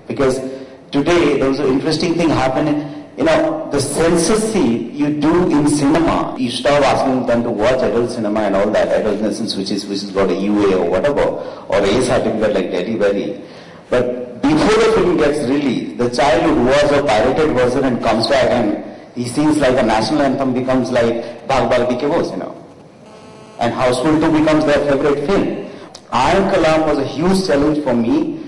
Because today there was an interesting thing happening. The censorship you do in cinema, you start asking them to watch adult cinema and all that, adult license which has got a UA or whatever, or a certificate like Daddy Berry. But before the film gets released, the child who was a pirated version and comes back and he sings like a national anthem becomes like Bhag Bhag Dike Bos, And Houseful 2 becomes their favorite film. Iron Kalam was a huge challenge for me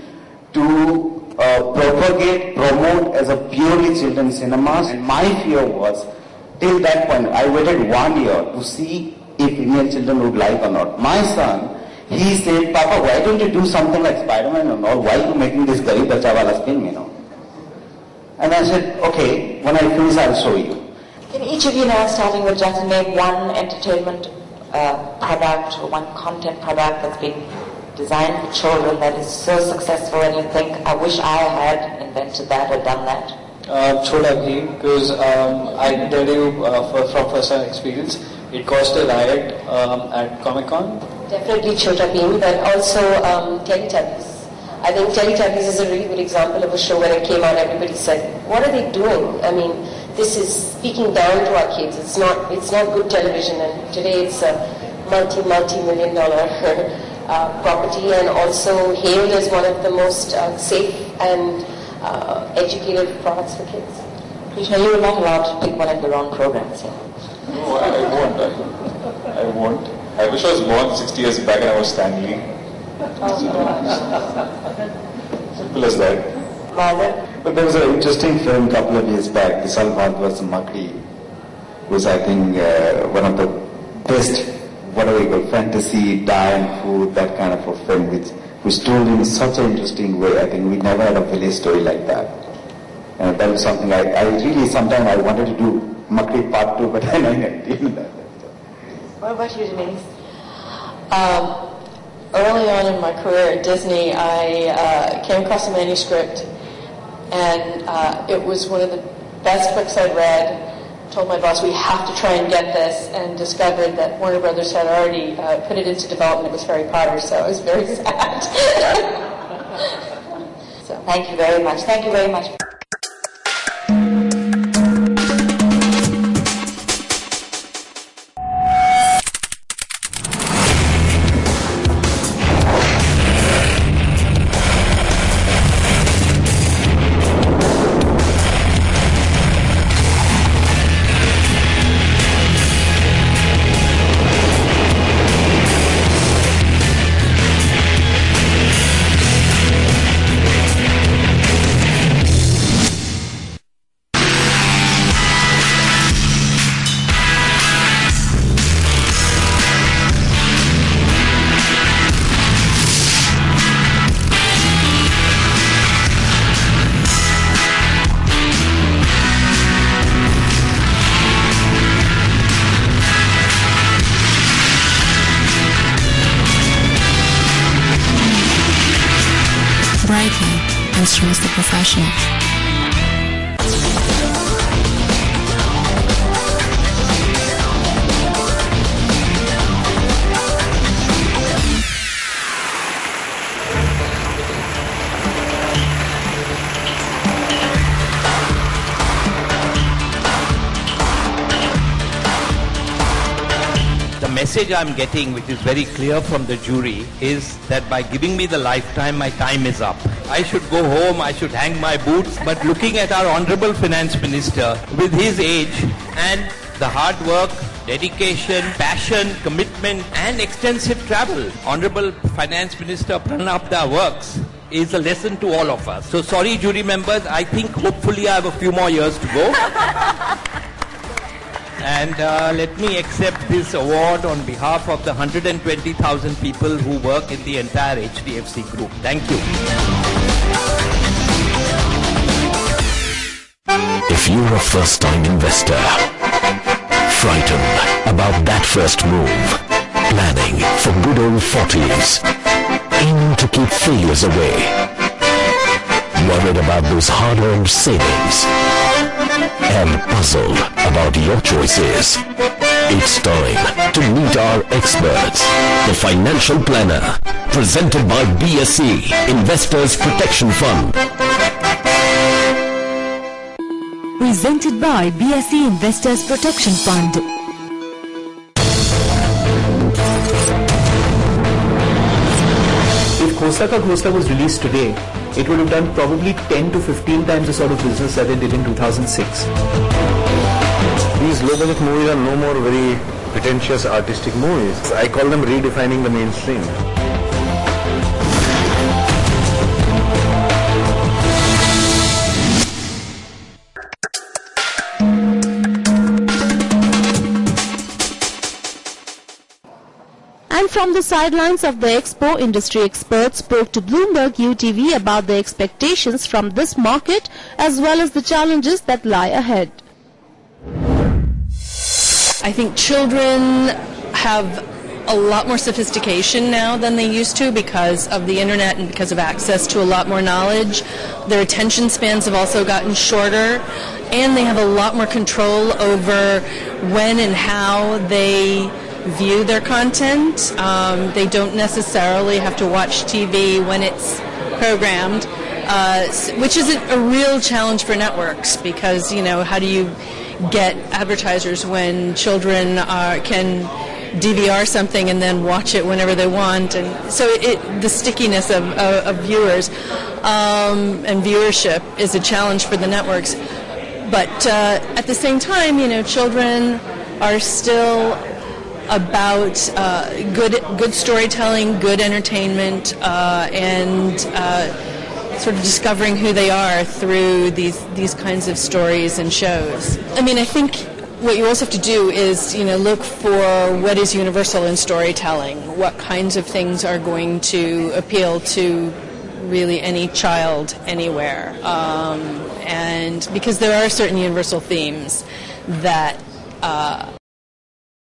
to propagate, promote as a purely children's cinema. And my fear was, till that point, I waited 1 year to see if Indian children would like or not. My son, he said, Papa, why don't you do something like Spider-Man and all? Why are you making this Garib Bacha Wala film, And I said, okay, when I finish, I'll show you. Can each of you now, starting with Jatin, name one entertainment product or one content product that's been designed for children that is so successful and you think, I wish I had invented that or done that? Chota Bheem, because I can tell you from first-hand experience, it caused a riot at Comic-Con. Definitely Chota Bheem, but also Teletubbies. I think Teletubbies is a really good example of a show when it came out, everybody said, what are they doing? I mean, this is speaking down to our kids. It's not good television, and today it's a multi-million dollar property, and also hailed as one of the most safe and educated products for kids. Krishna, you were not allowed to pick one of your own programs. No, I won't. I wish I was born 60 years back and I was Stan Lee. Simple as that. But there was an interesting film a couple of years back, Vishal Bhardwaj's Makdi, was I think one of the best, whatever you call, fantasy, dye food, that kind of a film which told in such an interesting way. I think we never had a village story like that. And that was something I really, sometimes I wanted to do Makdi Part 2, but then I didn't. What about you, Denise? Early on in my career at Disney, I came across a manuscript, and it was one of the best books I'd read. Told my boss, we have to try and get this, and discovered that Warner Brothers had already put it into development. It was Harry Potter, so I was very sad. So thank you very much. Thank you very much. Instruments the professionals. The message I'm getting, which is very clear from the jury, is that by giving me the lifetime, my time is up. I should go home, I should hang my boots, but looking at our Honorable Finance Minister, with his age and the hard work, dedication, passion, commitment and extensive travel, Honorable Finance Minister Pranabda works is a lesson to all of us. So sorry jury members, I think hopefully I have a few more years to go. And let me accept this award on behalf of the 120,000 people who work in the entire HDFC group. Thank you. If you're a first-time investor, frightened about that first move, planning for good old 40s, aiming to keep failures away, worried about those hard-earned savings, and puzzled about your choices, it's time to meet our experts, the financial planner, presented by BSE, Investors Protection Fund. Presented by BSE Investors Protection Fund. If Khosa Ka Ghosla was released today, it would have done probably 10 to 15 times the sort of business that it did in 2006. These low-budget movies are no more very pretentious artistic movies. I call them redefining the mainstream. And from the sidelines of the Expo, industry experts spoke to Bloomberg UTV about the expectations from this market as well as the challenges that lie ahead. I think children have a lot more sophistication now than they used to because of the internet and because of access to a lot more knowledge. Their attention spans have also gotten shorter, and they have a lot more control over when and how they view their content. They don't necessarily have to watch TV when it's programmed, which is a real challenge for networks because, how do you get advertisers when children can DVR something and then watch it whenever they want, and so the stickiness of viewers and viewership is a challenge for the networks. But at the same time, children are still about good storytelling, good entertainment, and sort of discovering who they are through these kinds of stories and shows. I think what you also have to do is, look for what is universal in storytelling, what kinds of things are going to appeal to really any child anywhere, and because there are certain universal themes that